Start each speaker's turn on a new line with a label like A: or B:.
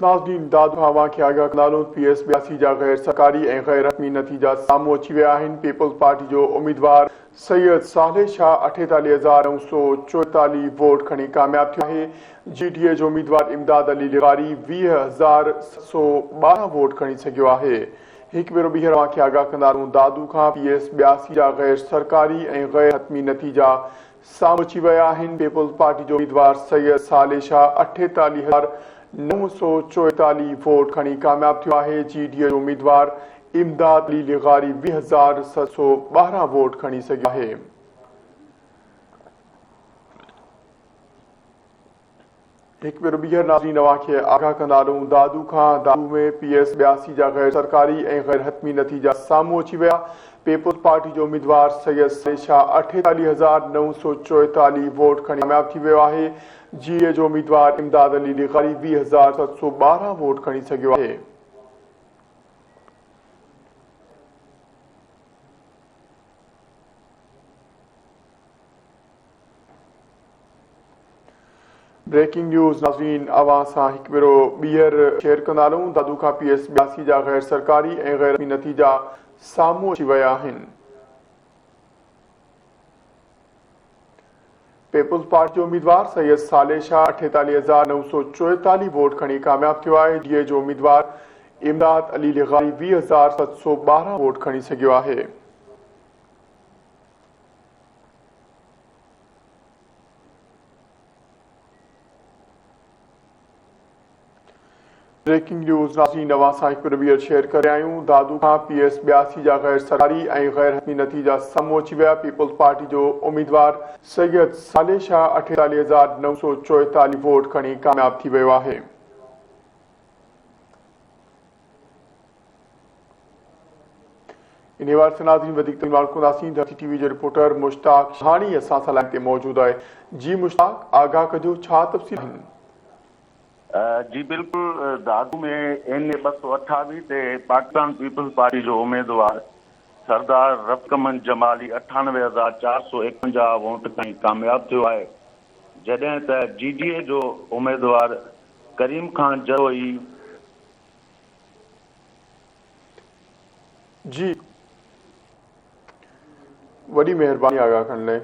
A: नाज़रीन दादू हवा के आगाह कनालों PS 82 जा गैर सरकारी ऐं गैर हतमी नतीजा साम्हूं अची विया आहिनि। पीपल्स पार्टी जो उम्मीदवार सैयद सालेह शाह 48,944 वोट खणी कामयाब थियो आहे। GDA जो उम्मीदवार इमदाद अली लिगारी 20,712 वोट खणी सघियो आहे। हिकु भेरो ॿीहर खे आगाह कंदारूं दादू खां PS 82 जा गैर सरकारी ऐं गैर हतमी नतीजा साम्हूं अची विया आहिनि। पीपल्स पार्टी जो उम्मीदवार सैयद सालेह शाह 48,944 वोट खणी कामयाब थियो आहे। GDA जो उम्मीदवार इमदाद अली लिगारी 20,712 वोट खणी सघियो आहे। हिकु भेरो ॿीहर नाज़रीन खे आगाह कंदारूं दादू खां दादू में PS 82 जा गैर सरकारी ऐं गैर हतमी नतीजा साम्हूं अची विया। पीपल्स पार्टी जो उम्मीदवार सैयद सालेह शाह 48,944 वोट खणी कामयाब थी वियो आहे। GDA जो उम्मीदवार इमदाद अली लिगारी 20,712 वोट खणी सघियो आहे। ब्रेकिंग न्यूज़ नाज़रीन अवां सां हिकु भेरो ॿीहर शेयर कंदारूं दादू खां PS 82 जा गैर सरकारी ऐं गैर हतमी नतीजा साम्हूं अची विया आहिनि। पीपल्स पार्टी जो उम्मीदवार सैयद सालेह शाह 48,944 वोट खणी कामयाब थियो आहे। GDA जो उम्मीदवार इमदाद अली लिगारी 20,712 वोट खणी सघियो आहे। ब्रेकिंग न्यूज़ नाज़रीन अवां सां हिकु भेरो ॿीहर शेयर करे आहियूं दादू खां PS 82 जा गैर सरकारी ऐं गैर हतमी नतीजा साम्हूं अची विया। पीपल्स पार्टी जो उम्मीदवार सैयद सालेह शाह 48,944 वोट खणी कामयाब थी वियो आहे। इन हवाले से नाज़रीन वधीक तफ़सील मालूम कंदासीं। धरती TV जो रिपोर्टर मुश्ताक शाहानी असां सां लाइन ते मौजूदु आहे। जी मुश्ताक, आगाह कजो छा तफ़सील आहिनि?
B: जी बिल्कुल, दादू में NA 228 ते पाकिस्तान पीपल्स पार्टी जो उम्मीदवार सरदार रफ़कमन जमाली 98,451 वोट खणी कामयाब थियो आहे, जॾहिं त GDA जो उम्मीदवार करीम खान जरोई
A: जी वॾी महिरबानी आगाह करण लाइ।